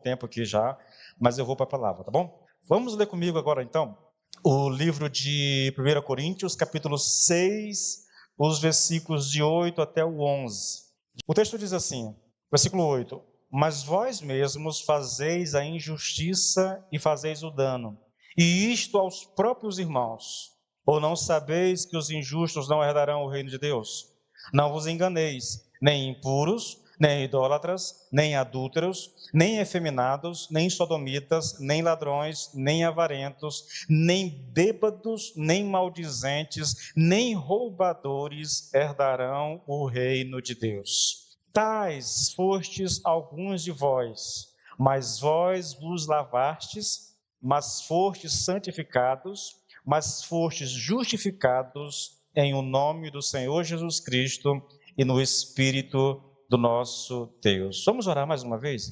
tempo aqui já, mas eu vou para a palavra, tá bom? Vamos ler comigo agora, então, o livro de 1 Coríntios, capítulo 6, os versículos de 8 até o 11. O texto diz assim, versículo 8: Mas vós mesmos fazeis a injustiça e fazeis o dano, e isto aos próprios irmãos. Ou não sabeis que os injustos não herdarão o reino de Deus? Não vos enganeis, nem impuros, nem idólatras, nem adúlteros, nem efeminados, nem sodomitas, nem ladrões, nem avarentos, nem bêbados, nem maldizentes, nem roubadores herdarão o reino de Deus. Tais fostes alguns de vós, mas vós vos lavastes, mas fostes santificados, mas fostes justificados em o nome do Senhor Jesus Cristo e no Espírito do nosso Deus. Vamos orar mais uma vez?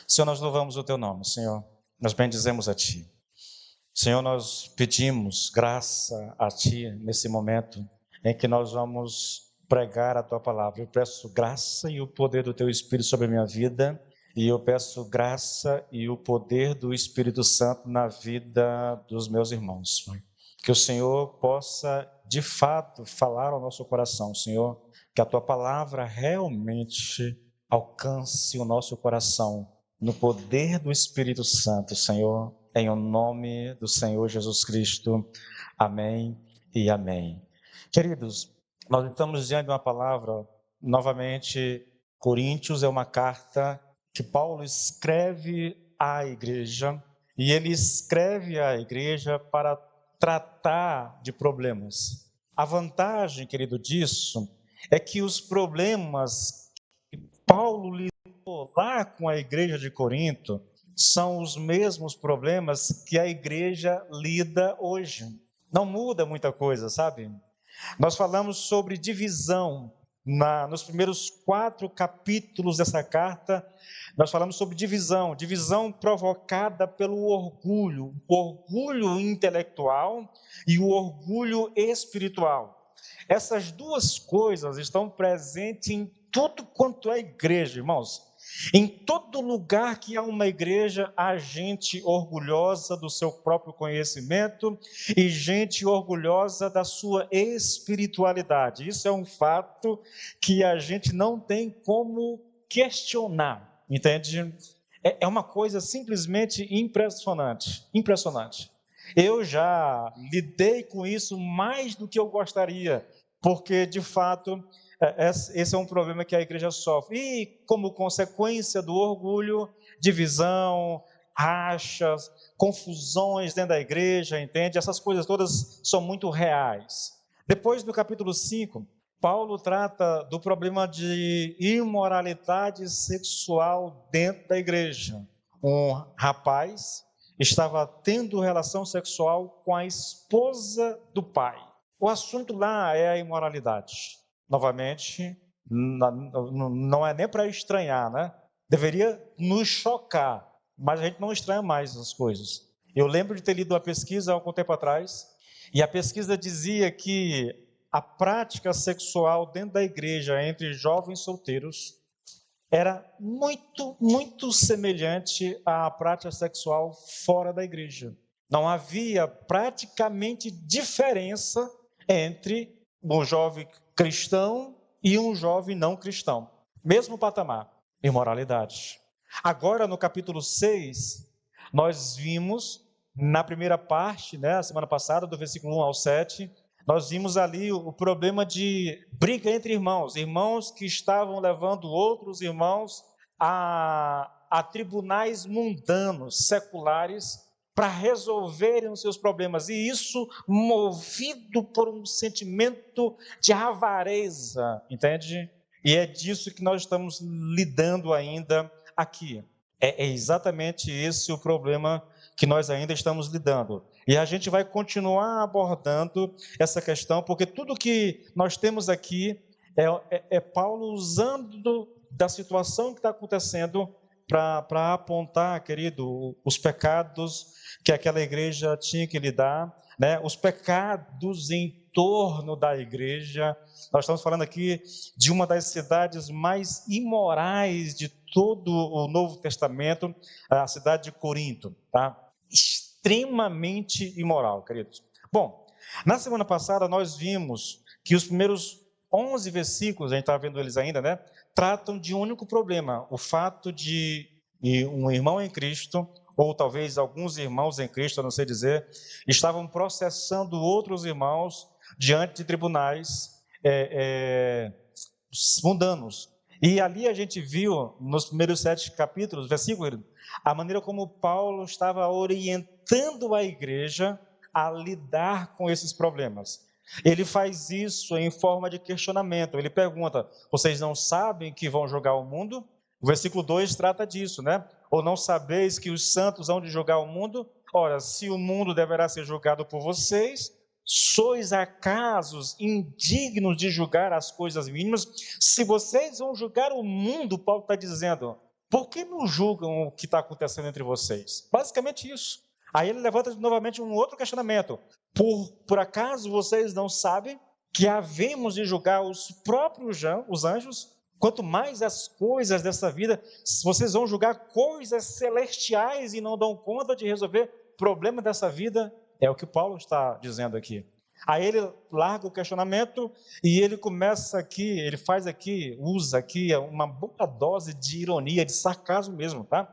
Senhor, nós louvamos o teu nome, Senhor. Nós bendizemos a ti. Senhor, nós pedimos graça a ti nesse momento em que nós vamos pregar a tua palavra. Eu peço graça e o poder do teu Espírito sobre a minha vida, e eu peço graça e o poder do Espírito Santo na vida dos meus irmãos. Que o Senhor possa, de fato, falar ao nosso coração, Senhor, que a tua palavra realmente alcance o nosso coração no poder do Espírito Santo, Senhor, em o nome do Senhor Jesus Cristo. Amém e amém. Queridos, nós estamos diante de uma palavra, novamente, Coríntios é uma carta que Paulo escreve à igreja, e ele escreve à igreja para tratar de problemas. A vantagem, querido, disso é que os problemas que Paulo lidou lá com a igreja de Corinto são os mesmos problemas que a igreja lida hoje. Não muda muita coisa, sabe? Nós falamos sobre divisão nos primeiros 4 capítulos dessa carta. Nós falamos sobre divisão provocada pelo orgulho, o orgulho intelectual e o orgulho espiritual. Essas duas coisas estão presentes em tudo quanto é igreja, irmãos. Em todo lugar que há uma igreja, há gente orgulhosa do seu próprio conhecimento e gente orgulhosa da sua espiritualidade. Isso é um fato que a gente não tem como questionar, entende? É uma coisa simplesmente impressionante, impressionante. Eu já lidei com isso mais do que eu gostaria, porque, de fato, esse é um problema que a igreja sofre. E, como consequência do orgulho, divisão, rachas, confusões dentro da igreja, entende? Essas coisas todas são muito reais. Depois do capítulo 5, Paulo trata do problema de imoralidade sexual dentro da igreja. Um rapaz estava tendo relação sexual com a esposa do pai. O assunto lá é a imoralidade. Novamente, não é nem para estranhar, né? Deveria nos chocar, mas a gente não estranha mais essas coisas. Eu lembro de ter lido uma pesquisa há algum tempo atrás, e a pesquisa dizia que a prática sexual dentro da igreja entre jovens solteiros era muito, muito semelhante à prática sexual fora da igreja. Não havia praticamente diferença entre um jovem cristão e um jovem não cristão. Mesmo patamar, imoralidade. Agora, no capítulo 6, nós vimos, na primeira parte, a semana passada, do versículo 1 ao 7, nós vimos ali o problema de briga entre irmãos, irmãos que estavam levando outros irmãos a tribunais mundanos, seculares, para resolverem os seus problemas, e isso movido por um sentimento de avareza, entende? E é disso que nós estamos lidando ainda aqui. É exatamente esse o problema que nós ainda estamos lidando. E a gente vai continuar abordando essa questão, porque tudo que nós temos aqui é Paulo usando da situação que está acontecendo para apontar, querido, os pecados que aquela igreja tinha que lidar, os pecados em torno da igreja. Nós estamos falando aqui de uma das cidades mais imorais de todo o Novo Testamento, a cidade de Corinto, tá? Extremamente imoral, queridos. Bom, na semana passada nós vimos que os primeiros 11 versículos, a gente está vendo eles ainda, né? Tratam de um único problema, o fato de um irmão em Cristo, ou talvez alguns irmãos em Cristo, eu não sei dizer, estavam processando outros irmãos diante de tribunais mundanos. E ali a gente viu, nos primeiros 7 capítulos, versículos, a maneira como Paulo estava orientando a igreja a lidar com esses problemas. Ele faz isso em forma de questionamento. Ele pergunta: vocês não sabem que vão julgar o mundo? O versículo 2 trata disso, né? Ou não sabeis que os santos hão de julgar o mundo? Ora, se o mundo deverá ser julgado por vocês, sois acaso indignos de julgar as coisas mínimas? Se vocês vão julgar o mundo, Paulo está dizendo, por que não julgam o que está acontecendo entre vocês? Basicamente isso. Aí ele levanta novamente um outro questionamento. Por acaso vocês não sabem que havemos de julgar os próprios os anjos? Quanto mais as coisas dessa vida, vocês vão julgar coisas celestiais e não dão conta de resolver problemas dessa vida? É o que Paulo está dizendo aqui. Aí ele larga o questionamento e ele começa aqui, ele faz aqui, usa aqui uma boa dose de ironia, de sarcasmo mesmo, tá?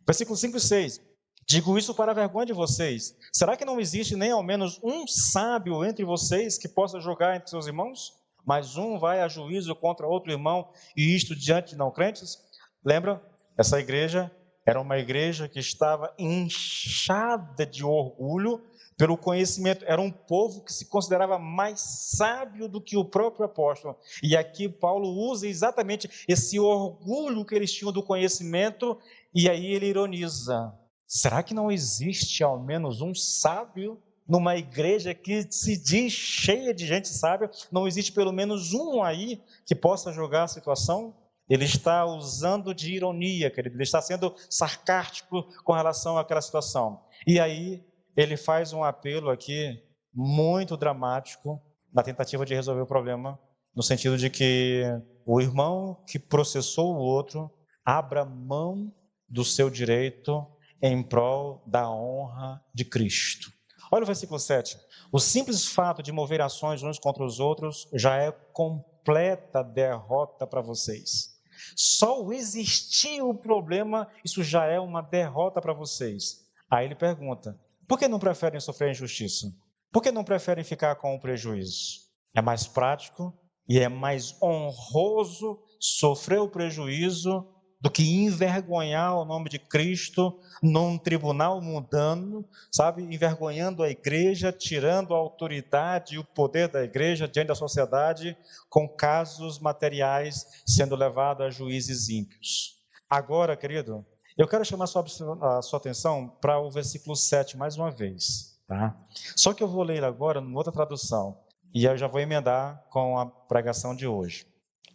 Versículos 5 e 6. Digo isso para a vergonha de vocês. Será que não existe nem ao menos um sábio entre vocês que possa julgar entre seus irmãos? Mas um vai a juízo contra outro irmão, e isto diante de não crentes? Lembra? Essa igreja era uma igreja que estava inchada de orgulho pelo conhecimento. Era um povo que se considerava mais sábio do que o próprio apóstolo. E aqui Paulo usa exatamente esse orgulho que eles tinham do conhecimento, e aí ele ironiza. Será que não existe ao menos um sábio numa igreja que se diz cheia de gente sábia? Não existe pelo menos um aí que possa julgar a situação? Ele está usando de ironia, querido. Ele está sendo sarcástico com relação àquela situação. E aí ele faz um apelo aqui muito dramático na tentativa de resolver o problema, no sentido de que o irmão que processou o outro abra mão do seu direito em prol da honra de Cristo. Olha o versículo 7. O simples fato de mover ações uns contra os outros já é completa derrota para vocês. Só o existir o problema, isso já é uma derrota para vocês. Aí ele pergunta: por que não preferem sofrer injustiça? Por que não preferem ficar com o prejuízo? É mais prático e é mais honroso sofrer o prejuízo do que envergonhar o nome de Cristo num tribunal mundano, sabe? Envergonhando a igreja, tirando a autoridade e o poder da igreja diante da sociedade, com casos materiais sendo levados a juízes ímpios. Agora, querido, eu quero chamar a sua atenção para o versículo 7 mais uma vez, tá? Só que eu vou ler agora em outra tradução, e eu já vou emendar com a pregação de hoje.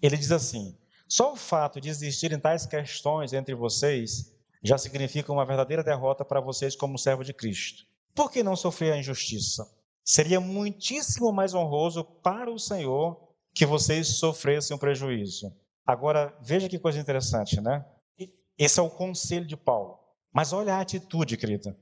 Ele diz assim: só o fato de existirem tais questões entre vocês já significa uma verdadeira derrota para vocês como servo de Cristo. Por que não sofrer a injustiça? Seria muitíssimo mais honroso para o Senhor que vocês sofressem um prejuízo. Agora, veja que coisa interessante, né? Esse é o conselho de Paulo. Mas olha a atitude, querida.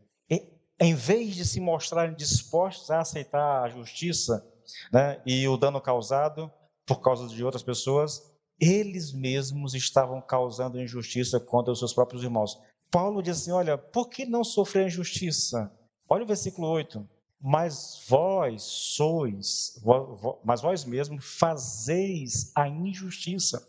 Em vez de se mostrarem dispostos a aceitar a justiça, né, e o dano causado por causa de outras pessoas, eles mesmos estavam causando injustiça contra os seus próprios irmãos. Paulo diz assim: olha, por que não sofrer injustiça? Olha o versículo 8. Mas vós mesmos fazeis a injustiça.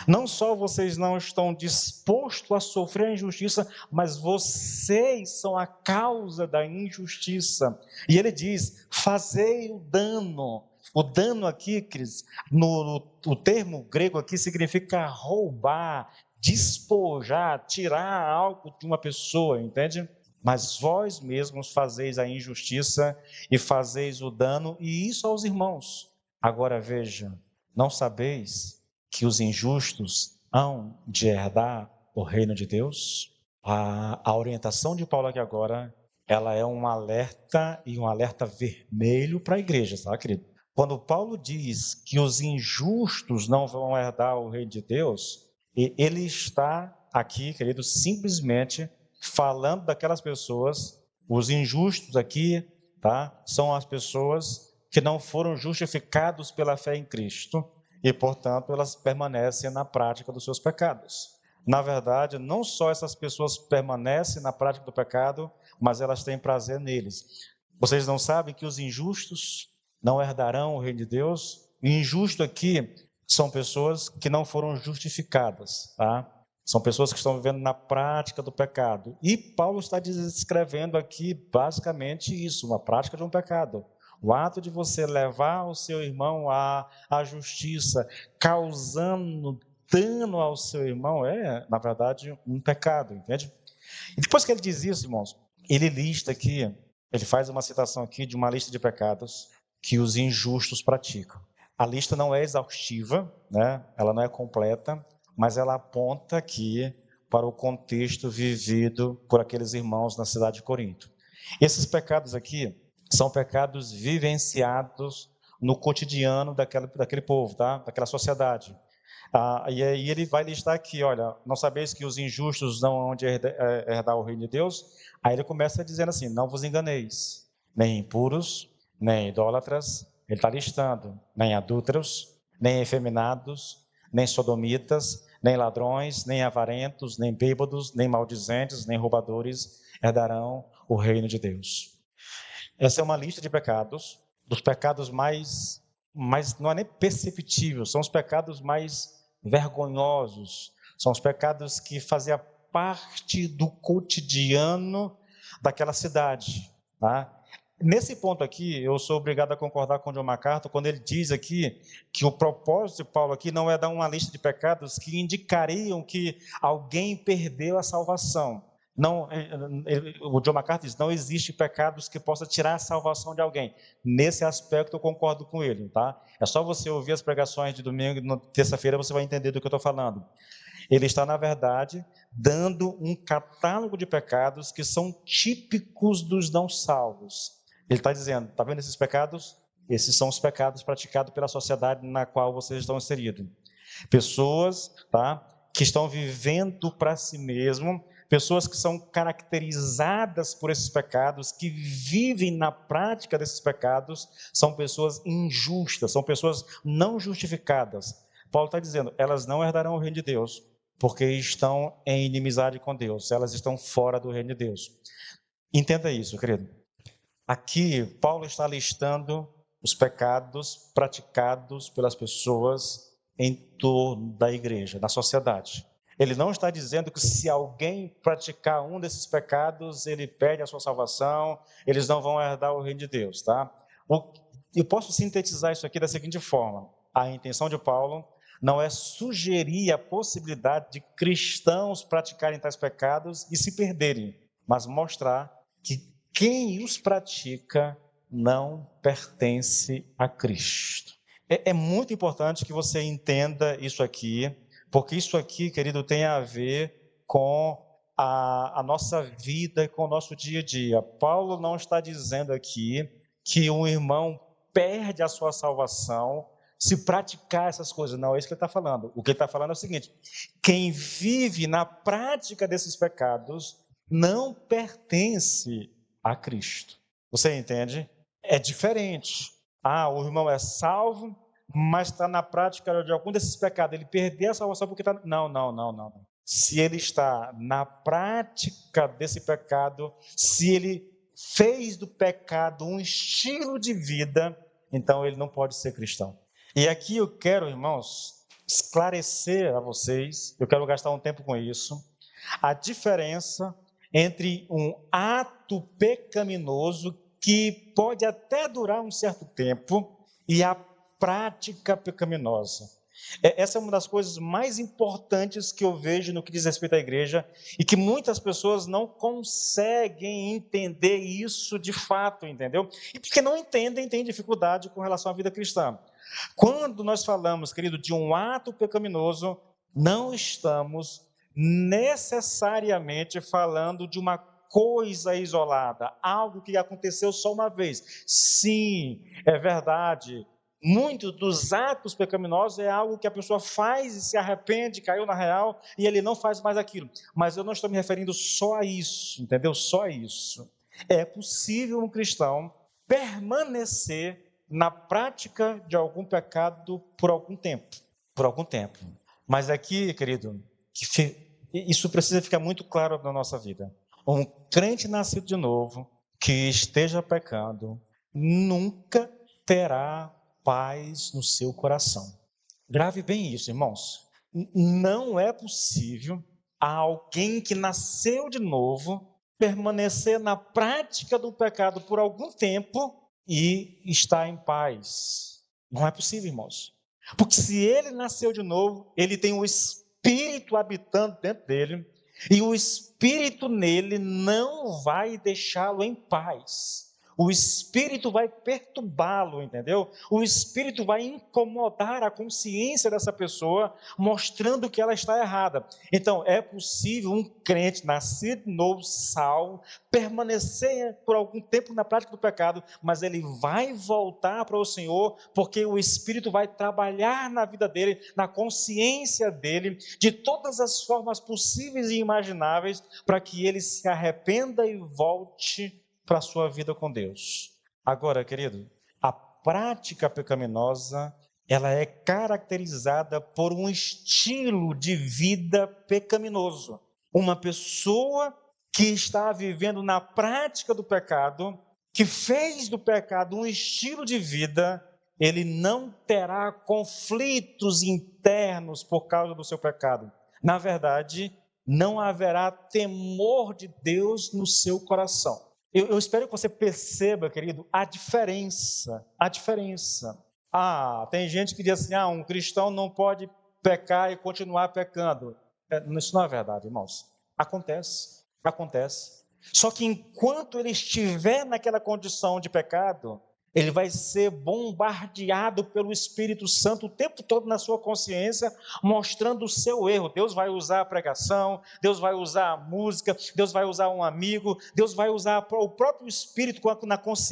Não só vocês não estão dispostos a sofrer a injustiça, mas vocês são a causa da injustiça. E ele diz: fazei o dano. O dano aqui, Cris, o termo grego aqui significa roubar, despojar, tirar algo de uma pessoa, entende? Mas vós mesmos fazeis a injustiça e fazeis o dano, e isso aos irmãos. Agora veja, não sabeis que os injustos hão de herdar o reino de Deus? A orientação de Paulo aqui agora, ela é um alerta, e um alerta vermelho para a igreja, tá, querido? Quando Paulo diz que os injustos não vão herdar o reino de Deus, E ele está aqui, querido, simplesmente falando daquelas pessoas, os injustos aqui, tá? São as pessoas que não foram justificados pela fé em Cristo e, portanto, elas permanecem na prática dos seus pecados. Na verdade, não só essas pessoas permanecem na prática do pecado, mas elas têm prazer neles. Vocês não sabem que os injustos não herdarão o reino de Deus? O injusto aqui são pessoas que não foram justificadas, tá? São pessoas que estão vivendo na prática do pecado. E Paulo está descrevendo aqui basicamente isso, uma prática de um pecado. O ato de você levar o seu irmão à justiça, causando dano ao seu irmão, é, na verdade, um pecado, entende? E depois que ele diz isso, irmãos, ele lista aqui, ele faz uma citação aqui de uma lista de pecados que os injustos praticam. A lista não é exaustiva, né? Ela não é completa, mas ela aponta aqui para o contexto vivido por aqueles irmãos na cidade de Corinto. Esses pecados aqui são pecados vivenciados no cotidiano daquele povo, tá? Daquela sociedade. E aí ele vai listar aqui, olha, não sabeis que os injustos não hão de herdar o reino de Deus? Aí ele começa dizendo assim, não vos enganeis, nem impuros, nem idólatras, ele está listando, nem adúlteros, nem efeminados, nem sodomitas, nem ladrões, nem avarentos, nem bêbados, nem maldizentes, nem roubadores herdarão o reino de Deus. Essa é uma lista de pecados, dos pecados mais não é nem perceptível, são os pecados mais vergonhosos, são os pecados que faziam parte do cotidiano daquela cidade, tá? Nesse ponto aqui, eu sou obrigado a concordar com John MacArthur quando ele diz aqui que o propósito de Paulo aqui não é dar uma lista de pecados que indicariam que alguém perdeu a salvação. Não, o John MacArthur diz, não existe pecados que possa tirar a salvação de alguém. Nesse aspecto eu concordo com ele, tá? É só você ouvir as pregações de domingo e terça-feira você vai entender do que eu estou falando. Ele está, na verdade, dando um catálogo de pecados que são típicos dos não salvos. Ele está dizendo, está vendo esses pecados? Esses são os pecados praticados pela sociedade na qual vocês estão inseridos. Pessoas, tá, que estão vivendo para si mesmo, pessoas que são caracterizadas por esses pecados, que vivem na prática desses pecados, são pessoas injustas, são pessoas não justificadas. Paulo está dizendo, elas não herdarão o reino de Deus, porque estão em inimizade com Deus, elas estão fora do reino de Deus. Entenda isso, querido. Aqui, Paulo está listando os pecados praticados pelas pessoas em torno da igreja, na sociedade. Ele não está dizendo que se alguém praticar um desses pecados, ele perde a sua salvação, eles não vão herdar o reino de Deus, tá? Eu posso sintetizar isso aqui da seguinte forma: a intenção de Paulo não é sugerir a possibilidade de cristãos praticarem tais pecados e se perderem, mas mostrar que quem os pratica não pertence a Cristo. É muito importante que você entenda isso aqui, porque isso aqui, querido, tem a ver com a nossa vida e com o nosso dia a dia. Paulo não está dizendo aqui que um irmão perde a sua salvação se praticar essas coisas. Não é isso que ele está falando. O que ele está falando é o seguinte: quem vive na prática desses pecados não pertence a Cristo. Você entende? É diferente. O irmão é salvo, mas está na prática de algum desses pecados. Ele perdeu a salvação porque está... Não. Se ele está na prática desse pecado, se ele fez do pecado um estilo de vida, então ele não pode ser cristão. E aqui eu quero, irmãos, esclarecer a vocês, eu quero gastar um tempo com isso, a diferença entre um ato pecaminoso que pode até durar um certo tempo e a prática pecaminosa. Essa é uma das coisas mais importantes que eu vejo no que diz respeito à igreja e que muitas pessoas não conseguem entender isso de fato, entendeu? E porque não entendem, têm dificuldade com relação à vida cristã. Quando nós falamos, querido, de um ato pecaminoso, não estamos necessariamente falando de uma coisa isolada, algo que aconteceu só uma vez. Sim, é verdade, Muitos dos atos pecaminosos é algo que a pessoa faz e se arrepende, caiu na real, e ele não faz mais aquilo. Mas eu não estou me referindo só a isso, entendeu? Só a isso. É possível um cristão permanecer na prática de algum pecado por algum tempo. Por algum tempo. Mas aqui, querido, isso precisa ficar muito claro na nossa vida. Um crente nascido de novo, que esteja pecando, nunca terá paz no seu coração. Grave bem isso, irmãos. Não é possível a alguém que nasceu de novo permanecer na prática do pecado por algum tempo e estar em paz. Não é possível, irmãos. Porque se ele nasceu de novo, ele tem o Espírito habitando dentro dele, e o Espírito nele não vai deixá-lo em paz. O Espírito vai perturbá-lo, entendeu? O Espírito vai incomodar a consciência dessa pessoa, mostrando que ela está errada. Então, é possível um crente nascido de novo, salvo, permanecer por algum tempo na prática do pecado, mas ele vai voltar para o Senhor, porque o Espírito vai trabalhar na vida dele, na consciência dele, de todas as formas possíveis e imagináveis, para que ele se arrependa e volte para a sua vida com Deus. Agora, querido, a prática pecaminosa, ela é caracterizada por um estilo de vida pecaminoso. Uma pessoa que está vivendo na prática do pecado, que fez do pecado um estilo de vida, ele não terá conflitos internos por causa do seu pecado. Na verdade, não haverá temor de Deus no seu coração. Eu espero que você perceba, querido, a diferença. Tem gente que diz assim, um cristão não pode pecar e continuar pecando. Isso não é verdade, irmãos. Acontece. Só que enquanto ele estiver naquela condição de pecado, ele vai ser bombardeado pelo Espírito Santo o tempo todo na sua consciência, mostrando o seu erro. Deus vai usar a pregação, Deus vai usar a música, Deus vai usar um amigo, Deus vai usar o próprio Espírito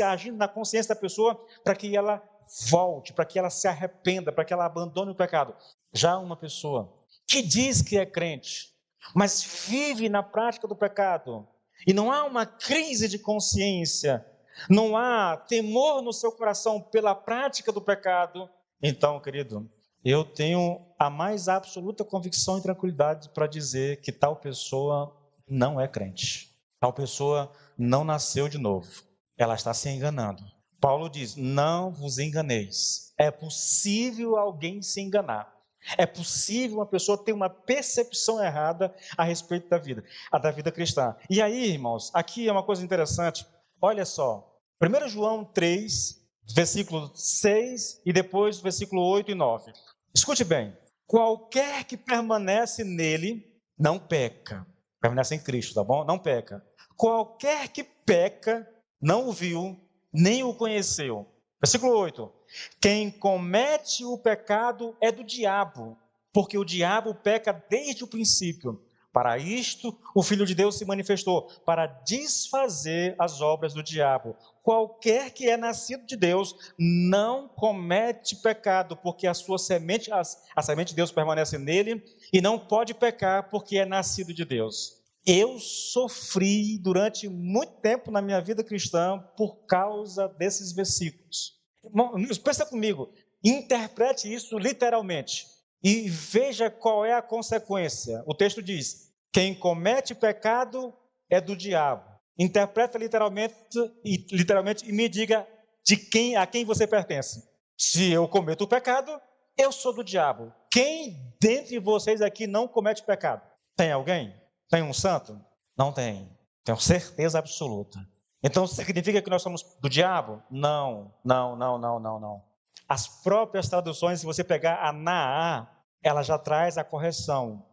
agindo na consciência da pessoa, para que ela volte, para que ela se arrependa, para que ela abandone o pecado. Já uma pessoa que diz que é crente, mas vive na prática do pecado, e não há uma crise de consciência, não há temor no seu coração pela prática do pecado, então, querido, eu tenho a mais absoluta convicção e tranquilidade para dizer que tal pessoa não é crente. Tal pessoa não nasceu de novo. Ela está se enganando. Paulo diz, não vos enganeis. É possível alguém se enganar. É possível uma pessoa ter uma percepção errada a respeito da vida cristã. E aí, irmãos, aqui é uma coisa interessante. Olha só, 1 João 3, versículo 6 e depois versículo 8 e 9. Escute bem, qualquer que permanece nele não peca. Permanece em Cristo, tá bom? Não peca. Qualquer que peca não o viu, nem o conheceu. Versículo 8. Quem comete o pecado é do diabo, porque o diabo peca desde o princípio. Para isto, o Filho de Deus se manifestou, para desfazer as obras do diabo. Qualquer que é nascido de Deus não comete pecado, porque a sua semente, a semente de Deus permanece nele, e não pode pecar, porque é nascido de Deus. Eu sofri durante muito tempo na minha vida cristã por causa desses versículos. Pensa comigo, interprete isso literalmente e veja qual é a consequência. O texto diz, quem comete pecado é do diabo. Interpreta literalmente e me diga a quem você pertence. Se eu cometo o pecado, eu sou do diabo. Quem dentre vocês aqui não comete pecado? Tem alguém? Tem um santo? Não tem. Tenho certeza absoluta. Então significa que nós somos do diabo? Não. As próprias traduções, se você pegar a Naá, ela já traz a correção.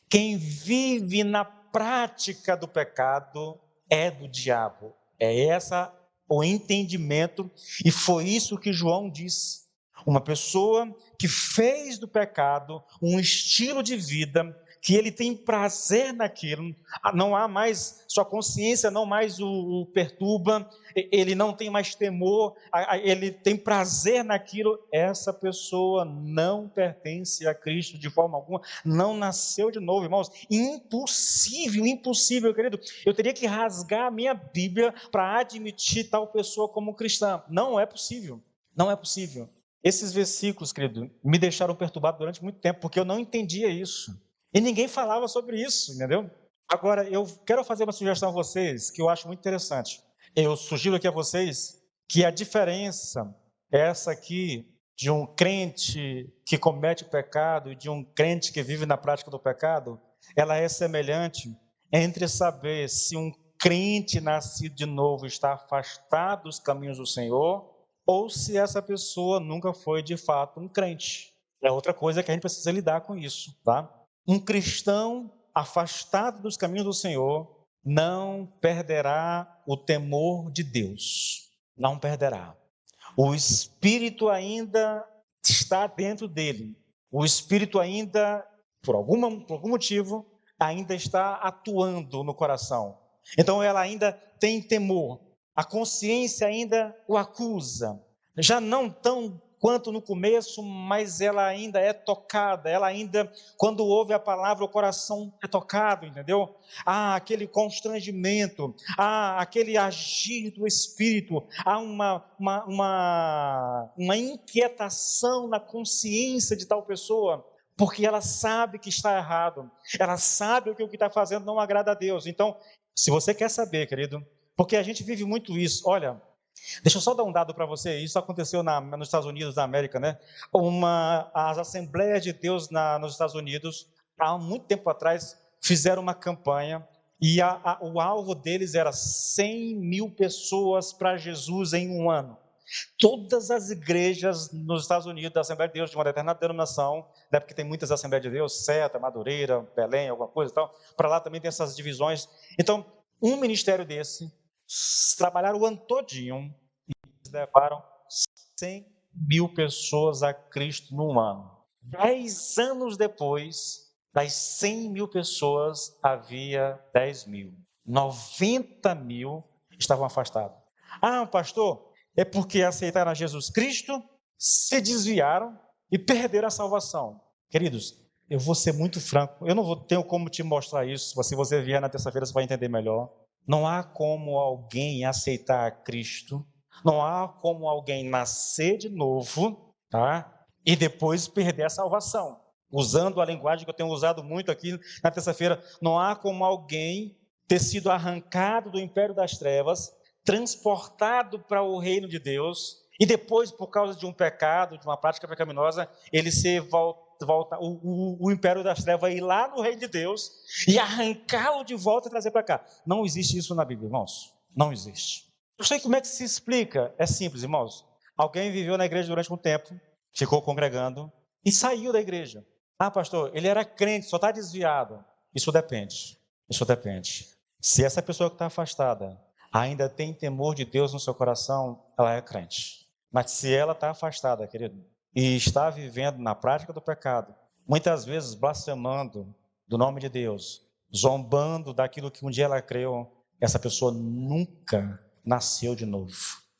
Quem vive na prática do pecado é do diabo. É essa o entendimento, e foi isso que João disse. Uma pessoa que fez do pecado um estilo de vida, que ele tem prazer naquilo, não há mais, sua consciência não mais o perturba, ele não tem mais temor, ele tem prazer naquilo, essa pessoa não pertence a Cristo de forma alguma, não nasceu de novo, irmãos. Impossível, impossível, querido. Eu teria que rasgar a minha Bíblia para admitir tal pessoa como cristã. Não é possível, não é possível. Esses versículos, querido, me deixaram perturbado durante muito tempo, porque eu não entendia isso. E ninguém falava sobre isso, entendeu? Agora, eu quero fazer uma sugestão a vocês, que eu acho muito interessante. Eu sugiro aqui a vocês que a diferença, essa aqui, de um crente que comete o pecado e de um crente que vive na prática do pecado, ela é semelhante entre saber se um crente nascido de novo está afastado dos caminhos do Senhor, ou se essa pessoa nunca foi de fato um crente. É outra coisa que a gente precisa lidar com isso, tá? Um cristão afastado dos caminhos do Senhor não perderá o temor de Deus. Não perderá. O Espírito ainda está dentro dele. O Espírito ainda, por algum motivo, ainda está atuando no coração. Então ela ainda tem temor. A consciência ainda o acusa. Já não tão quanto no começo, mas ela ainda é tocada, ela ainda, quando ouve a palavra, o coração é tocado, entendeu? Há aquele constrangimento, há aquele agir do Espírito, há uma inquietação na consciência de tal pessoa, porque ela sabe que está errado, ela sabe que o que está fazendo não agrada a Deus. Então, se você quer saber, querido, porque a gente vive muito isso, olha, deixa eu só dar um dado para você. Isso aconteceu nos Estados Unidos da América, né? As Assembleias de Deus nos Estados Unidos, há muito tempo atrás, fizeram uma campanha e o alvo deles era 100 mil pessoas para Jesus em um ano. Todas as igrejas nos Estados Unidos, da Assembleia de Deus, de uma determinada denominação, né, porque tem muitas Assembleias de Deus, Seta, Madureira, Belém, alguma coisa e tal, para lá também tem essas divisões. Então, um ministério desse, trabalharam o ano todinho e levaram 100 mil pessoas a Cristo num ano. 10 anos depois, das 100 mil pessoas, havia 10 mil. 90 mil estavam afastados. Ah, pastor, é porque aceitaram a Jesus Cristo, se desviaram e perderam a salvação. Queridos, eu vou ser muito franco, eu não tenho como te mostrar isso, se você vier na terça-feira você vai entender melhor. Não há como alguém aceitar Cristo, não há como alguém nascer de novo, tá? E depois perder a salvação. Usando a linguagem que eu tenho usado muito aqui na terça-feira, não há como alguém ter sido arrancado do império das trevas, transportado para o reino de Deus, e depois, por causa de um pecado, de uma prática pecaminosa, ele ser volta o império das trevas ir lá no reino de Deus e arrancá-lo de volta e trazer para cá. Não existe isso na Bíblia, irmãos. Não existe. Eu sei como é que se explica. É simples, irmãos. Alguém viveu na igreja durante um tempo, ficou congregando e saiu da igreja. Ah, pastor, ele era crente, só está desviado. Isso depende. Isso depende. Se essa pessoa que está afastada ainda tem temor de Deus no seu coração, ela é crente. Mas se ela está afastada, querido, e está vivendo na prática do pecado, muitas vezes blasfemando do nome de Deus, zombando daquilo que um dia ela creu, essa pessoa nunca nasceu de novo.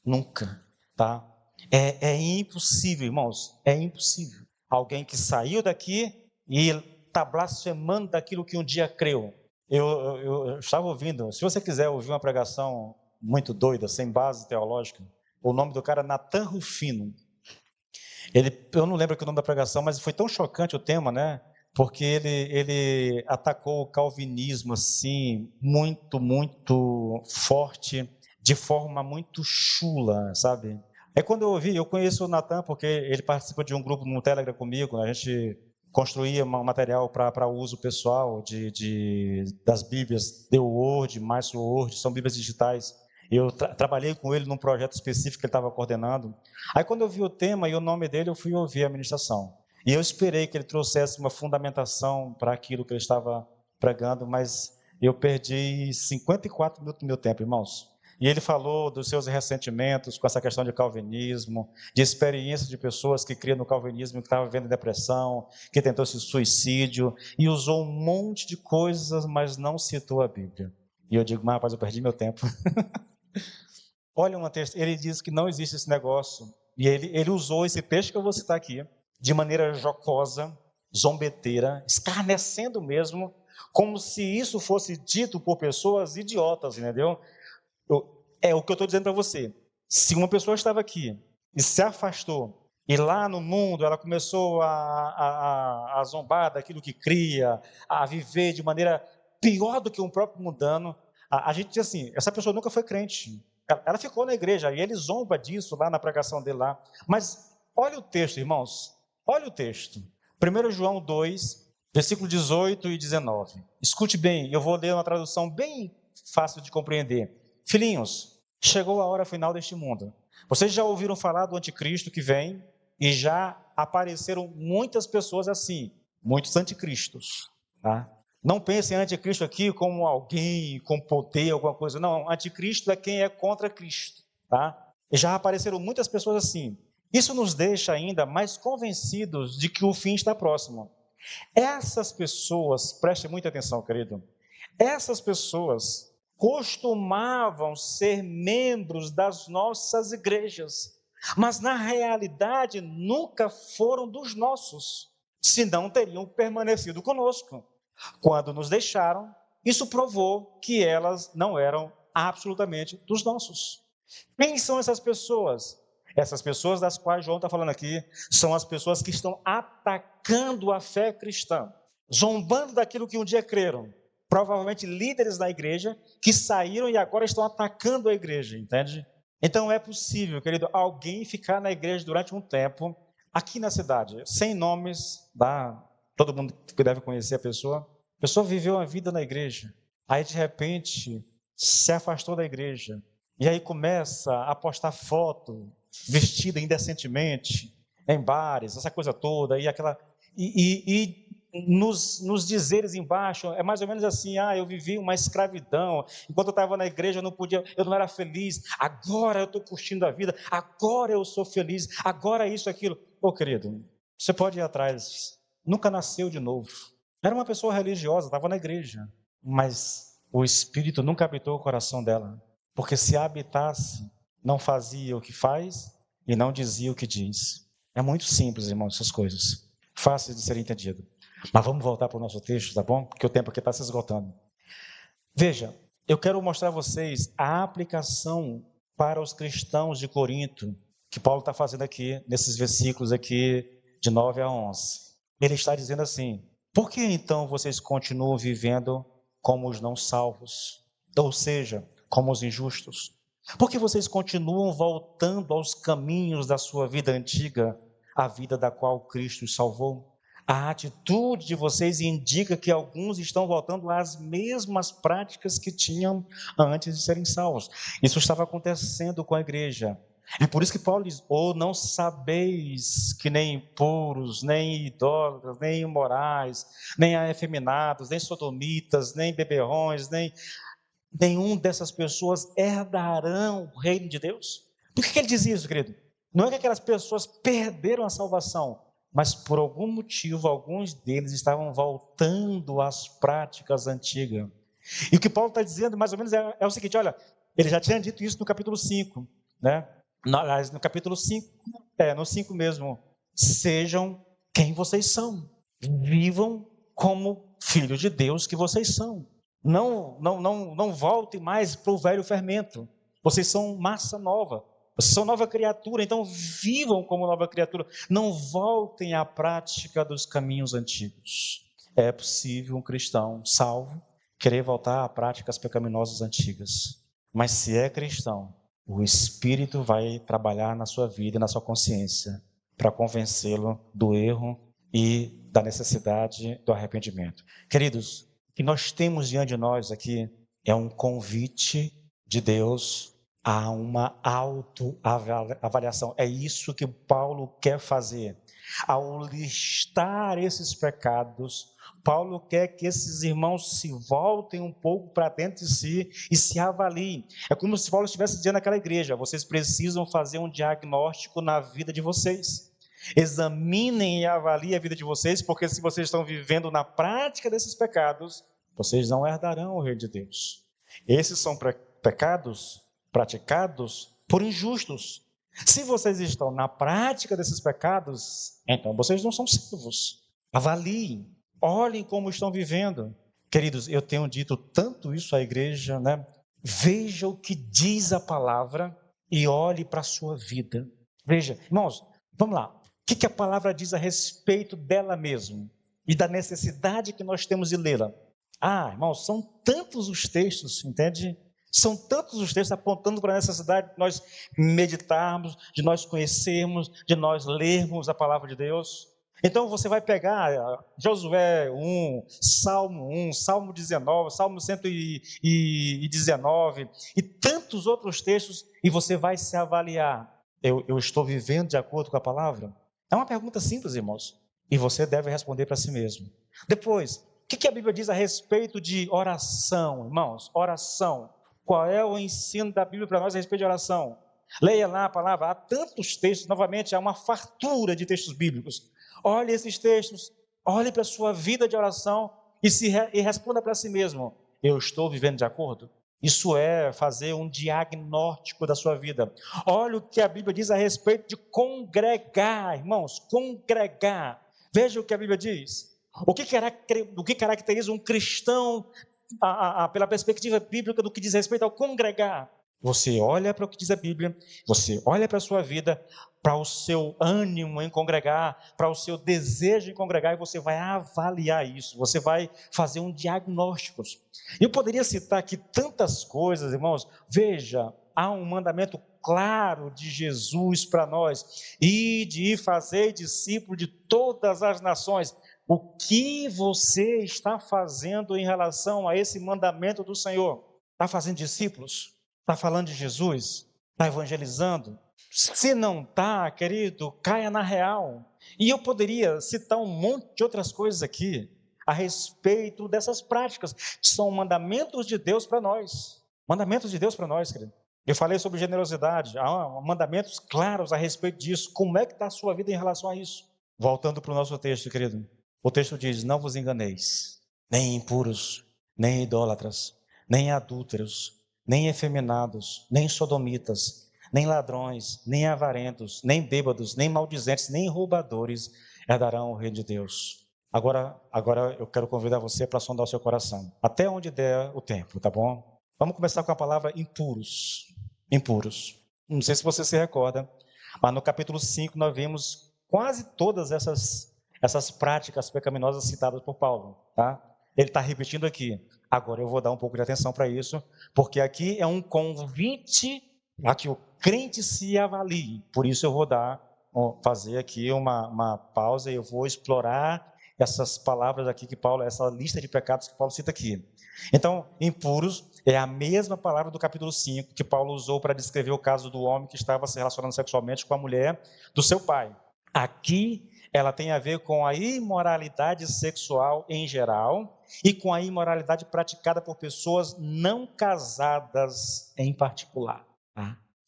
Nunca, tá? É impossível, irmãos, é impossível. Alguém que saiu daqui e está blasfemando daquilo que um dia creu. Eu estava ouvindo, se você quiser ouvir uma pregação muito doida, sem base teológica, o nome do cara é Nathan Rufino. Eu não lembro aqui o nome da pregação, mas foi tão chocante o tema, né? Porque ele atacou o calvinismo assim, muito, muito forte, de forma muito chula, sabe? Aí quando eu ouvi, eu conheço o Nathan porque ele participa de um grupo no Telegram comigo, né? A gente construía um material para uso pessoal das Bíblias, The Word, Mais Word, são Bíblias digitais. Eu trabalhei com ele num projeto específico que ele estava coordenando. Aí, quando eu vi o tema e o nome dele, eu fui ouvir a ministração. E eu esperei que ele trouxesse uma fundamentação para aquilo que ele estava pregando, mas eu perdi 54 minutos do meu tempo, irmãos. E ele falou dos seus ressentimentos com essa questão de calvinismo, de experiências de pessoas que criam no calvinismo, que estavam vivendo depressão, que tentou se suicídio, e usou um monte de coisas, mas não citou a Bíblia. E eu digo, mas rapaz, eu perdi meu tempo. Olha uma texto, ele diz que não existe esse negócio, e ele usou esse texto que eu vou citar aqui, de maneira jocosa, zombeteira, escarnecendo mesmo, como se isso fosse dito por pessoas idiotas, entendeu? É o que eu estou dizendo para você. Se uma pessoa estava aqui e se afastou, e lá no mundo ela começou a zombar daquilo que cria, a viver de maneira pior do que um próprio mundano, a gente diz assim, essa pessoa nunca foi crente. Ela ficou na igreja, e ele zomba disso lá na pregação dele lá. Mas olha o texto, irmãos. Olha o texto. 1 João 2, versículo 18 e 19. Escute bem, eu vou ler uma tradução bem fácil de compreender. Filhinhos, chegou a hora final deste mundo. Vocês já ouviram falar do anticristo que vem, e já apareceram muitas pessoas assim, muitos anticristos, tá? Não pense em anticristo aqui como alguém com poder, alguma coisa. Não, anticristo é quem é contra Cristo, tá? E já apareceram muitas pessoas assim. Isso nos deixa ainda mais convencidos de que o fim está próximo. Essas pessoas, preste muita atenção, querido, essas pessoas costumavam ser membros das nossas igrejas, mas na realidade nunca foram dos nossos, senão teriam permanecido conosco. Quando nos deixaram, isso provou que elas não eram absolutamente dos nossos. Quem são essas pessoas? Essas pessoas das quais João está falando aqui são as pessoas que estão atacando a fé cristã, zombando daquilo que um dia creram. Provavelmente líderes da igreja que saíram e agora estão atacando a igreja, entende? Então é possível, querido, alguém ficar na igreja durante um tempo, aqui na cidade, sem nomes, tá? Todo mundo que deve conhecer a pessoa viveu uma vida na igreja, aí de repente se afastou da igreja, e aí começa a postar foto, vestida indecentemente, em bares, essa coisa toda, e aquela. E nos dizeres embaixo, é mais ou menos assim: eu vivi uma escravidão, enquanto eu estava na igreja eu não podia, eu não era feliz, agora eu estou curtindo a vida, agora eu sou feliz, agora isso, aquilo. Querido, você pode ir atrás, nunca nasceu de novo, era uma pessoa religiosa, estava na igreja, mas o Espírito nunca habitou o coração dela, porque se habitasse, não fazia o que faz e não dizia o que diz. É muito simples, irmãos, essas coisas, fáceis de ser entendido. Mas vamos voltar para o nosso texto, tá bom? Porque o tempo aqui está se esgotando. Veja, eu quero mostrar a vocês a aplicação para os cristãos de Corinto, que Paulo está fazendo aqui, nesses versículos aqui, de 9 a 11. Ele está dizendo assim: por que então vocês continuam vivendo como os não salvos? Ou seja, como os injustos? Por que vocês continuam voltando aos caminhos da sua vida antiga, a vida da qual Cristo os salvou? A atitude de vocês indica que alguns estão voltando às mesmas práticas que tinham antes de serem salvos. Isso estava acontecendo com a igreja. É por isso que Paulo diz: ou não sabeis que nem impuros, nem idólatras, nem imorais, nem afeminados, nem sodomitas, nem beberrões, nem nenhum dessas pessoas herdarão o reino de Deus? Por que ele diz isso, querido? Não é que aquelas pessoas perderam a salvação, mas por algum motivo, alguns deles estavam voltando às práticas antigas. E o que Paulo está dizendo, mais ou menos, é o seguinte: olha, ele já tinha dito isso no capítulo 5, né? No capítulo 5, no 5 mesmo. Sejam quem vocês são. Vivam como filhos de Deus que vocês são. Não voltem mais para o velho fermento. Vocês são massa nova. Vocês são nova criatura, então vivam como nova criatura. Não voltem à prática dos caminhos antigos. É possível um cristão salvo querer voltar a práticas pecaminosas antigas. Mas se é cristão, o Espírito vai trabalhar na sua vida e na sua consciência para convencê-lo do erro e da necessidade do arrependimento. Queridos, o que nós temos diante de nós aqui é um convite de Deus a uma autoavaliação. É isso que Paulo quer fazer. Ao listar esses pecados, Paulo quer que esses irmãos se voltem um pouco para dentro de si e se avaliem. É como se Paulo estivesse dizendo àquela igreja: vocês precisam fazer um diagnóstico na vida de vocês. Examinem e avaliem a vida de vocês, porque se vocês estão vivendo na prática desses pecados, vocês não herdarão o reino de Deus. Esses são pecados praticados por injustos. Se vocês estão na prática desses pecados, então vocês não são salvos. Avaliem, olhem como estão vivendo. Queridos, eu tenho dito tanto isso à igreja, né? Veja o que diz a palavra e olhe para a sua vida. Veja, irmãos, vamos lá. O que a palavra diz a respeito dela mesma e da necessidade que nós temos de lê-la? Irmãos, são tantos os textos, entende? São tantos os textos apontando para a necessidade de nós meditarmos, de nós conhecermos, de nós lermos a palavra de Deus. Então você vai pegar Josué 1, Salmo 19, Salmo 119 e tantos outros textos, e você vai se avaliar. Eu estou vivendo de acordo com a palavra? É uma pergunta simples, irmãos, e você deve responder para si mesmo. Depois, o que a Bíblia diz a respeito de oração, irmãos? Oração. Qual é o ensino da Bíblia para nós a respeito de oração? Leia lá a palavra, há tantos textos, novamente, há uma fartura de textos bíblicos. Olhe esses textos, olhe para a sua vida de oração e responda para si mesmo: eu estou vivendo de acordo? Isso é fazer um diagnóstico da sua vida. Olha o que a Bíblia diz a respeito de congregar, irmãos, congregar. Veja o que a Bíblia diz. O que caracteriza um cristão pela perspectiva bíblica do que diz respeito ao congregar? Você olha para o que diz a Bíblia, você olha para a sua vida, para o seu ânimo em congregar, para o seu desejo em congregar, e você vai avaliar isso, você vai fazer um diagnóstico. Eu poderia citar aqui tantas coisas, irmãos. Veja, há um mandamento claro de Jesus para nós: ide e fazer discípulo de todas as nações. O que você está fazendo em relação a esse mandamento do Senhor? Está fazendo discípulos? Está falando de Jesus? Está evangelizando? Se não está, querido, caia na real. E eu poderia citar um monte de outras coisas aqui a respeito dessas práticas, que são mandamentos de Deus para nós. Mandamentos de Deus para nós, querido. Eu falei sobre generosidade, há mandamentos claros a respeito disso. Como é que está a sua vida em relação a isso? Voltando para o nosso texto, querido. O texto diz: não vos enganeis, nem impuros, nem idólatras, nem adúlteros, nem efeminados, nem sodomitas, nem ladrões, nem avarentos, nem bêbados, nem maldizentes, nem roubadores herdarão o reino de Deus. Agora eu quero convidar você para sondar o seu coração, até onde der o tempo, tá bom? Vamos começar com a palavra impuros. Impuros. Não sei se você se recorda, mas no capítulo 5 nós vimos quase todas essas práticas pecaminosas citadas por Paulo, tá? Ele está repetindo aqui. Agora eu vou dar um pouco de atenção para isso, porque aqui é um convite a que o crente se avalie. Por isso eu vou fazer aqui uma pausa e eu vou explorar essas palavras aqui que Paulo, essa lista de pecados que Paulo cita aqui. Então, impuros é a mesma palavra do capítulo 5 que Paulo usou para descrever o caso do homem que estava se relacionando sexualmente com a mulher do seu pai. Aqui ela tem a ver com a imoralidade sexual em geral e com a imoralidade praticada por pessoas não casadas em particular.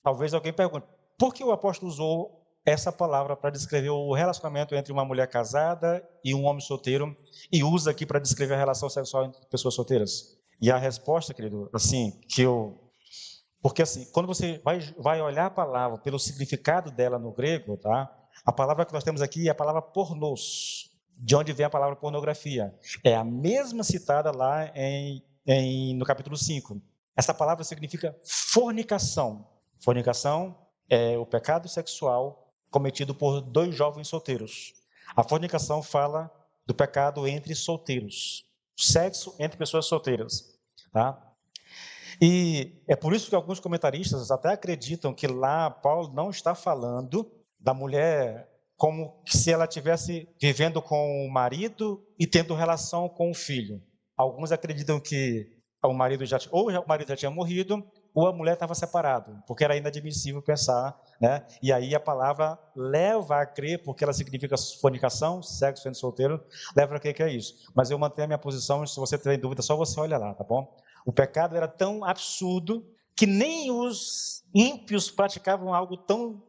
Talvez alguém pergunte: por que o apóstolo usou essa palavra para descrever o relacionamento entre uma mulher casada e um homem solteiro e usa aqui para descrever a relação sexual entre pessoas solteiras? E a resposta, querido, porque assim, quando você vai olhar a palavra pelo significado dela no grego, tá? A palavra que nós temos aqui é a palavra pornos, de onde vem a palavra pornografia. É a mesma citada lá no capítulo 5. Essa palavra significa fornicação. Fornicação é o pecado sexual cometido por dois jovens solteiros. A fornicação fala do pecado entre solteiros, sexo entre pessoas solteiras, tá? E é por isso que alguns comentaristas até acreditam que lá Paulo não está falando da mulher como se ela estivesse vivendo com o marido e tendo relação com o filho. Alguns acreditam que o marido já tinha morrido, ou a mulher estava separada, porque era inadmissível pensar, né? E aí a palavra leva a crer, porque ela significa fornicação, sexo entre solteiro, leva a crer que é isso. Mas eu mantenho a minha posição, se você tiver dúvida, só você olha lá, tá bom? O pecado era tão absurdo que nem os ímpios praticavam algo tão...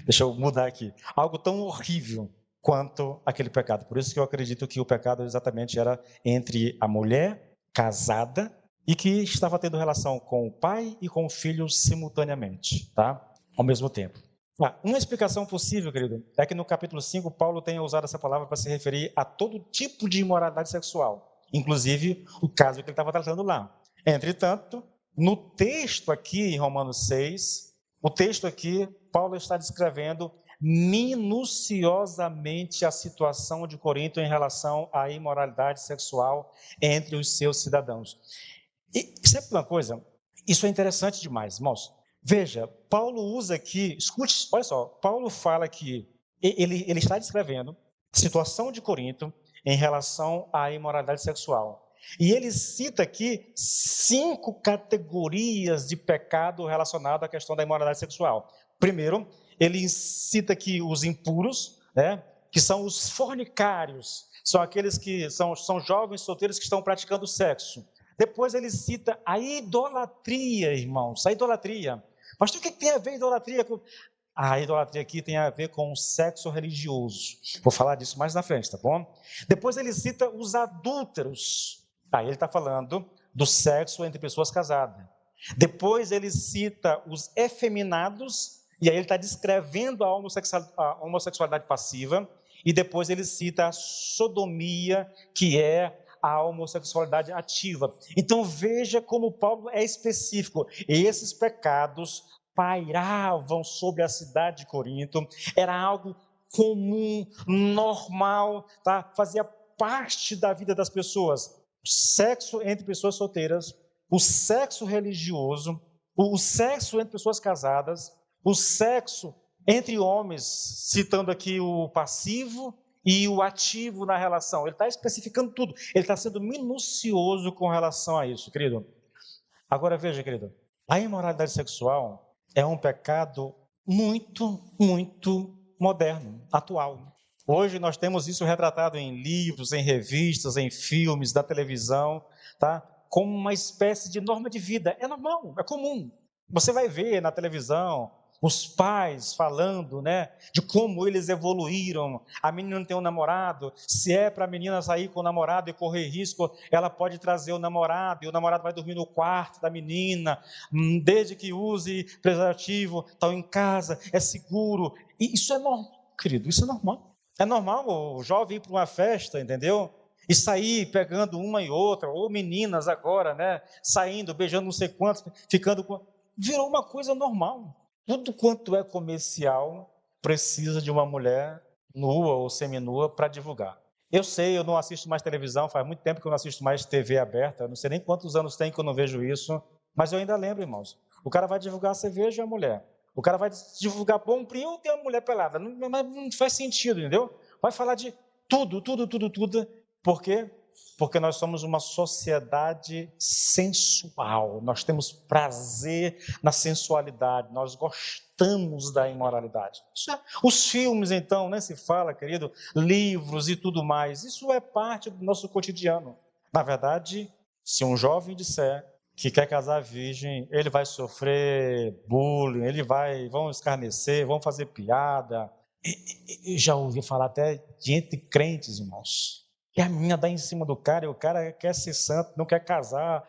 Deixa eu mudar aqui. Algo tão horrível quanto aquele pecado. Por isso que eu acredito que o pecado exatamente era entre a mulher casada e que estava tendo relação com o pai e com o filho simultaneamente, tá? Ao mesmo tempo. Uma explicação possível, querido, é que no capítulo 5, Paulo tenha usado essa palavra para se referir a todo tipo de imoralidade sexual, inclusive o caso que ele estava tratando lá. Entretanto, no texto aqui, em Romanos 6, o texto aqui, Paulo está descrevendo minuciosamente a situação de Corinto em relação à imoralidade sexual entre os seus cidadãos. E sabe uma coisa? Isso é interessante demais, irmãos. Veja, Paulo usa aqui, escute, olha só, Paulo fala que ele está descrevendo a situação de Corinto em relação à imoralidade sexual. E ele cita aqui 5 categorias de pecado relacionado à questão da imoralidade sexual. Primeiro, ele cita aqui os impuros, né, que são os fornicários, são aqueles que são jovens solteiros que estão praticando sexo. Depois ele cita a idolatria, irmãos, a idolatria. Mas o que tem a ver a idolatria com... A idolatria aqui tem a ver com o sexo religioso. Vou falar disso mais na frente, tá bom? Depois ele cita os adúlteros. Aí ele está falando do sexo entre pessoas casadas. Depois ele cita os efeminados, e aí ele está descrevendo a homossexualidade passiva. E depois ele cita a sodomia, que é a homossexualidade ativa. Então veja como Paulo é específico. E esses pecados pairavam sobre a cidade de Corinto, era algo comum, normal, tá? Fazia parte da vida das pessoas. O sexo entre pessoas solteiras, o sexo religioso, o sexo entre pessoas casadas, o sexo entre homens, citando aqui o passivo e o ativo na relação. Ele está especificando tudo. Ele está sendo minucioso com relação a isso, querido. Agora veja, querido, a imoralidade sexual é um pecado muito, muito moderno, atual. Hoje nós temos isso retratado em livros, em revistas, em filmes, na televisão, tá? Como uma espécie de norma de vida. É normal, é comum. Você vai ver na televisão os pais falando, né, de como eles evoluíram. A menina não tem um namorado, se é para a menina sair com o namorado e correr risco, ela pode trazer o namorado, e o namorado vai dormir no quarto da menina, desde que use preservativo, tal em casa, é seguro. E isso é normal, querido, isso é normal. É normal o jovem ir para uma festa, entendeu? E sair pegando uma e outra, ou meninas agora, né, saindo, beijando não sei quantos, ficando com... Virou uma coisa normal. Tudo quanto é comercial precisa de uma mulher nua ou seminua para divulgar. Eu sei, eu não assisto mais televisão, faz muito tempo que eu não assisto mais TV aberta, não sei nem quantos anos tem que eu não vejo isso, mas eu ainda lembro, irmãos. O cara vai divulgar a cerveja e a mulher. O cara vai divulgar bom primo e a mulher pelada. Não faz sentido, entendeu? Vai falar de tudo. Por quê? Porque nós somos uma sociedade sensual, nós temos prazer na sensualidade, nós gostamos da imoralidade. Os filmes, então, nem se fala, querido, livros e tudo mais, isso é parte do nosso cotidiano. Na verdade, se um jovem disser que quer casar virgem, ele vai sofrer bullying, vão escarnecer, vão fazer piada. Eu já ouvi falar até de entre crentes, irmãos. E a menina dá em cima do cara, e o cara quer ser santo, não quer casar,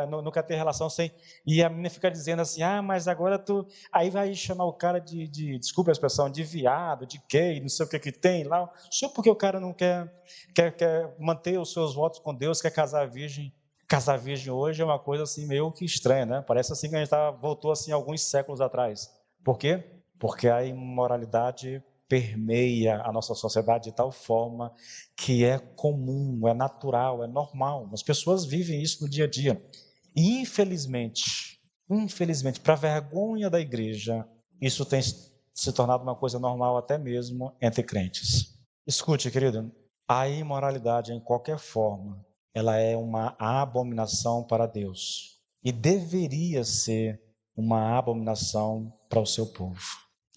não quer ter relação sem... E a menina fica dizendo assim, mas agora tu... Aí vai chamar o cara desculpa a expressão, de viado, de gay, não sei o que tem lá. Só porque o cara não quer manter os seus votos com Deus, quer casar virgem. Casar virgem hoje é uma coisa assim meio que estranha, né? Parece assim que a gente voltou assim alguns séculos atrás. Por quê? Porque a imoralidade permeia a nossa sociedade de tal forma que é comum, é natural, é normal. As pessoas vivem isso no dia a dia. E infelizmente, para a vergonha da igreja, isso tem se tornado uma coisa normal até mesmo entre crentes. Escute, querido, a imoralidade em qualquer forma ela é uma abominação para Deus. E deveria ser uma abominação para o seu povo.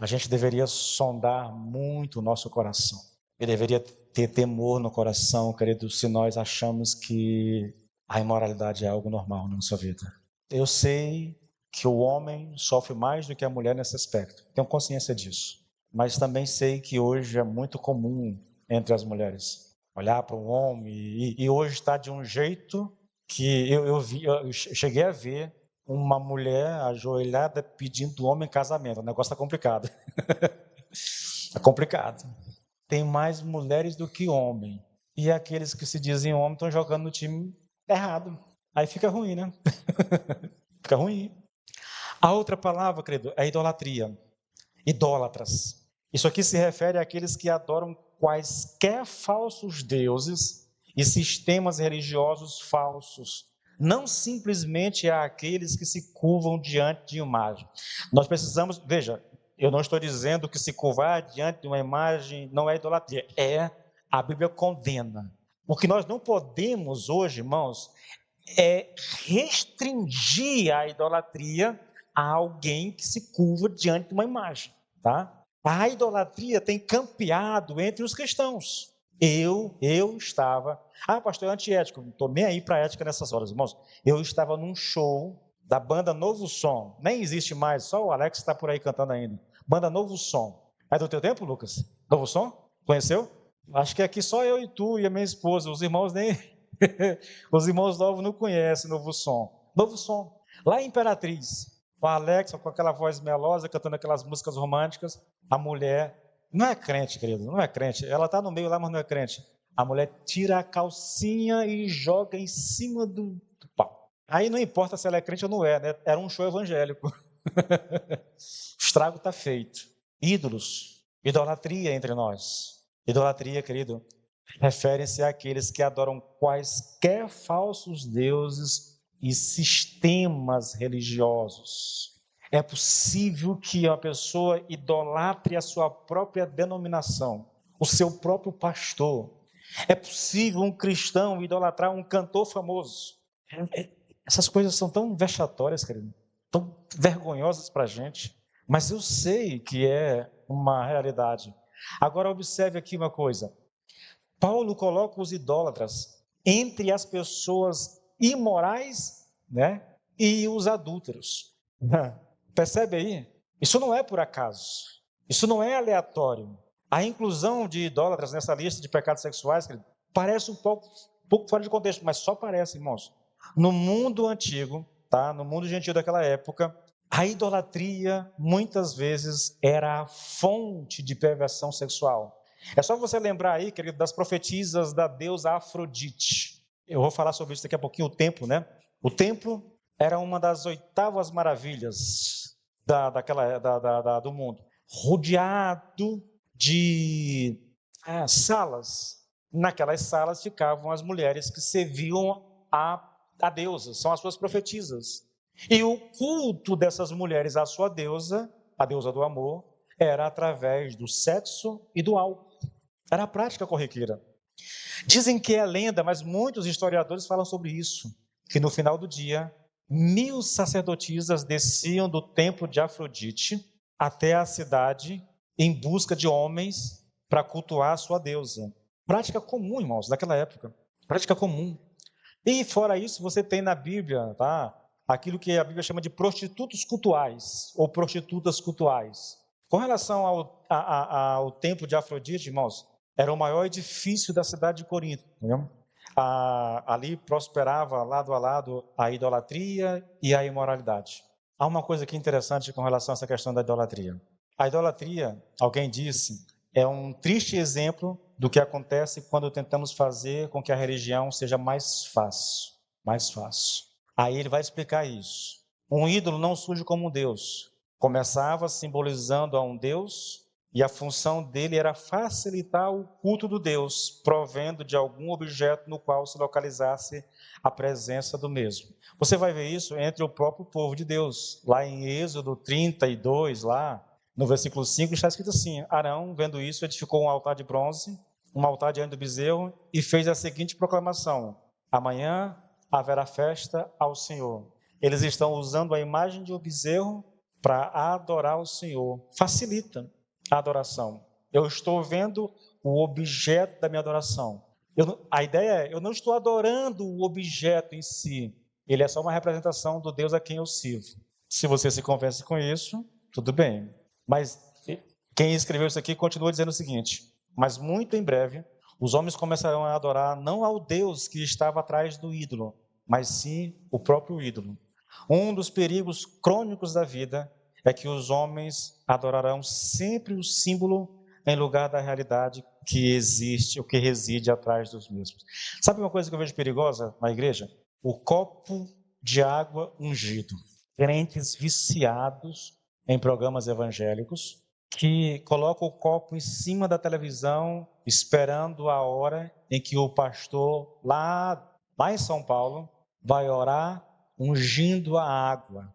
A gente deveria sondar muito o nosso coração. E deveria ter temor no coração, querido, se nós achamos que a imoralidade é algo normal na nossa vida. Eu sei que o homem sofre mais do que a mulher nesse aspecto. Tenho consciência disso. Mas também sei que hoje é muito comum entre as mulheres olhar para um homem e hoje está de um jeito que eu cheguei a ver uma mulher ajoelhada pedindo o homem em casamento. O negócio está complicado. É complicado. Tem mais mulheres do que homem. E aqueles que se dizem homem estão jogando no time errado. Aí fica ruim, né? Fica ruim. A outra palavra, querido, é idolatria. Idólatras. Isso aqui se refere àqueles que adoram quaisquer falsos deuses e sistemas religiosos falsos. Não simplesmente àqueles que se curvam diante de uma imagem. Nós precisamos, veja, eu não estou dizendo que se curvar diante de uma imagem não é idolatria. A Bíblia condena. O que nós não podemos hoje, irmãos, é restringir a idolatria a alguém que se curva diante de uma imagem, tá? A idolatria tem campeado entre os cristãos. Eu estava... pastor, é antiético, não estou nem aí para ética nessas horas, irmãos. Eu estava num show da banda Novo Som, nem existe mais, só o Alex está por aí cantando ainda. Banda Novo Som. É do teu tempo, Lucas? Novo Som? Conheceu? Acho que aqui só eu e tu e a minha esposa, os irmãos nem... Os irmãos novos não conhecem Novo Som. Novo Som. Lá em Imperatriz, o Alex, com aquela voz melosa, cantando aquelas músicas românticas, a mulher, não é crente, querido, não é crente, ela está no meio lá, mas não é crente. A mulher tira a calcinha e joga em cima do pau. Aí não importa se ela é crente ou não é, né? Era um show evangélico. O estrago está feito. Ídolos, idolatria entre nós. Idolatria, querido, referem-se àqueles que adoram quaisquer falsos deuses e sistemas religiosos. É possível que uma pessoa idolatre a sua própria denominação, o seu próprio pastor. É possível um cristão idolatrar um cantor famoso. Essas coisas são tão vexatórias, querido, tão vergonhosas para a gente, mas eu sei que é uma realidade. Agora observe aqui uma coisa. Paulo coloca os idólatras entre as pessoas imorais, né, e os adúlteros. Percebe aí? Isso não é por acaso. Isso não é aleatório. A inclusão de idólatras nessa lista de pecados sexuais parece um pouco fora de contexto, mas só parece, irmãos. No mundo antigo, tá? No mundo gentil daquela época, a idolatria muitas vezes era a fonte de perversão sexual. É só você lembrar aí, querido, das profetisas da deusa Afrodite. Eu vou falar sobre isso daqui a pouquinho, o templo, né? O templo era uma das oitavas maravilhas do mundo, rodeado de salas. Naquelas salas ficavam as mulheres que serviam a deusa, são as suas profetisas. E o culto dessas mulheres à sua deusa, a deusa do amor, era através do sexo e do álcool. Era a prática corriqueira. Dizem que é lenda, mas muitos historiadores falam sobre isso, que no final do dia, 1000 sacerdotisas desciam do templo de Afrodite até a cidade em busca de homens para cultuar a sua deusa. Prática comum, irmãos, daquela época. Prática comum. E fora isso, você tem na Bíblia, tá? Aquilo que a Bíblia chama de prostitutos cultuais, ou prostitutas cultuais. Com relação ao templo de Afrodite, irmãos, era o maior edifício da cidade de Corinto. Entendeu? Ali prosperava lado a lado a idolatria e a imoralidade. Há uma coisa aqui interessante com relação a essa questão da idolatria. A idolatria, alguém disse, é um triste exemplo do que acontece quando tentamos fazer com que a religião seja mais fácil. Mais fácil. Aí ele vai explicar isso. Um ídolo não surge como um Deus. Começava simbolizando a um Deus e a função dele era facilitar o culto do Deus, provendo de algum objeto no qual se localizasse a presença do mesmo. Você vai ver isso entre o próprio povo de Deus. Lá em Êxodo 32, lá no versículo 5, está escrito assim: Arão, vendo isso, edificou um altar de bronze, um altar diante do bezerro, e fez a seguinte proclamação: Amanhã haverá festa ao Senhor. Eles estão usando a imagem de um bezerro para adorar o Senhor. Facilita a adoração. Eu estou vendo o objeto da minha adoração. A ideia é, eu não estou adorando o objeto em si. Ele é só uma representação do Deus a quem eu sirvo. Se você se convence com isso, tudo bem. Mas quem escreveu isso aqui continua dizendo o seguinte: mas muito em breve, os homens começarão a adorar não ao Deus que estava atrás do ídolo, mas sim o próprio ídolo. Um dos perigos crônicos da vida é que os homens adorarão sempre o símbolo em lugar da realidade que existe, o que reside atrás dos mesmos. Sabe uma coisa que eu vejo perigosa na igreja? O copo de água ungido. Crentes viciados em programas evangélicos que colocam o copo em cima da televisão, esperando a hora em que o pastor lá em São Paulo vai orar ungindo a água.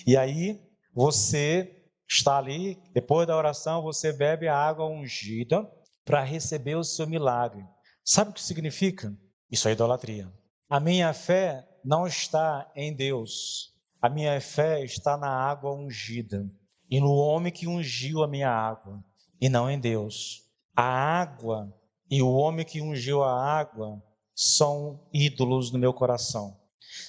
E aí você está ali, depois da oração, você bebe a água ungida para receber o seu milagre. Sabe o que significa? Isso é idolatria. A minha fé não está em Deus. A minha fé está na água ungida e no homem que ungiu a minha água, e não em Deus. A água e o homem que ungiu a água são ídolos no meu coração.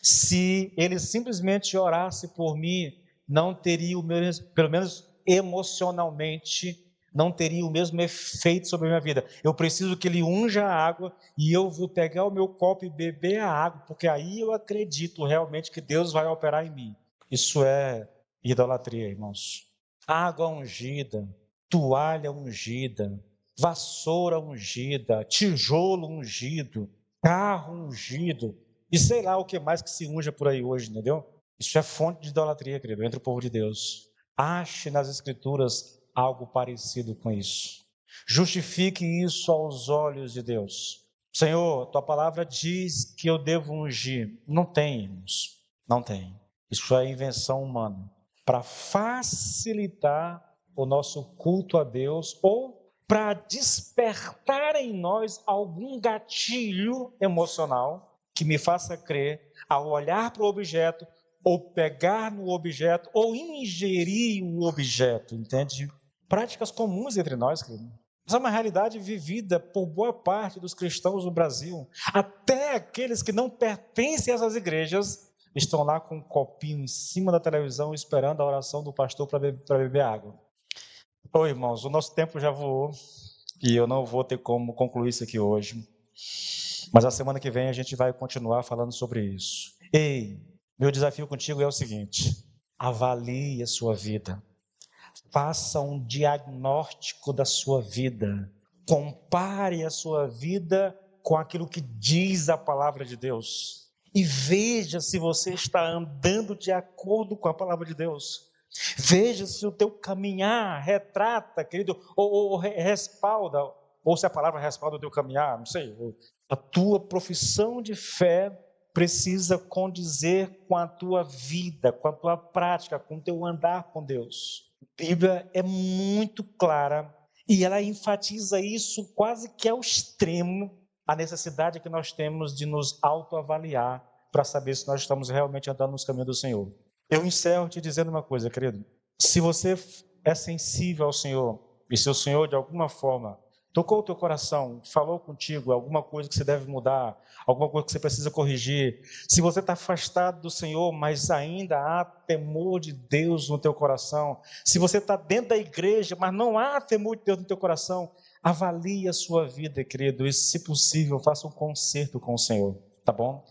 Se ele simplesmente orasse por mim, não teria o mesmo, pelo menos emocionalmente, não teria o mesmo efeito sobre a minha vida. Eu preciso que ele unja a água e eu vou pegar o meu copo e beber a água, porque aí eu acredito realmente que Deus vai operar em mim. Isso é idolatria, irmãos. Água ungida, toalha ungida, vassoura ungida, tijolo ungido, carro ungido, e sei lá o que mais que se unja por aí hoje, entendeu? Isso é fonte de idolatria, querido, entre o povo de Deus. Ache nas Escrituras algo parecido com isso. Justifique isso aos olhos de Deus. Senhor, tua palavra diz que eu devo ungir. Não tem, irmãos. Não tem. Isso é invenção humana. Para facilitar o nosso culto a Deus ou para despertar em nós algum gatilho emocional que me faça crer, ao olhar para o objeto, ou pegar no objeto, ou ingerir o objeto, entende? Práticas comuns entre nós, querido. Essa é uma realidade vivida por boa parte dos cristãos no Brasil. Até aqueles que não pertencem a essas igrejas estão lá com um copinho em cima da televisão esperando a oração do pastor para beber água. Oi, irmãos, o nosso tempo já voou e eu não vou ter como concluir isso aqui hoje. Mas a semana que vem a gente vai continuar falando sobre isso. Ei, meu desafio contigo é o seguinte: avalie a sua vida. Faça um diagnóstico da sua vida. Compare a sua vida com aquilo que diz a palavra de Deus. E veja se você está andando de acordo com a palavra de Deus. Veja se o teu caminhar retrata, querido, ou respalda, ou se a palavra respalda o teu caminhar, não sei. A tua profissão de fé precisa condizer com a tua vida, com a tua prática, com o teu andar com Deus. A Bíblia é muito clara e ela enfatiza isso quase que ao extremo, a necessidade que nós temos de nos autoavaliar para saber se nós estamos realmente andando nos caminhos do Senhor. Eu encerro te dizendo uma coisa, querido. Se você é sensível ao Senhor e se o Senhor de alguma forma tocou o teu coração, falou contigo alguma coisa que você deve mudar, alguma coisa que você precisa corrigir, se você está afastado do Senhor, mas ainda há temor de Deus no teu coração, se você está dentro da igreja, mas não há temor de Deus no teu coração, avalie a sua vida, querido, e se possível, faça um concerto com o Senhor, tá bom?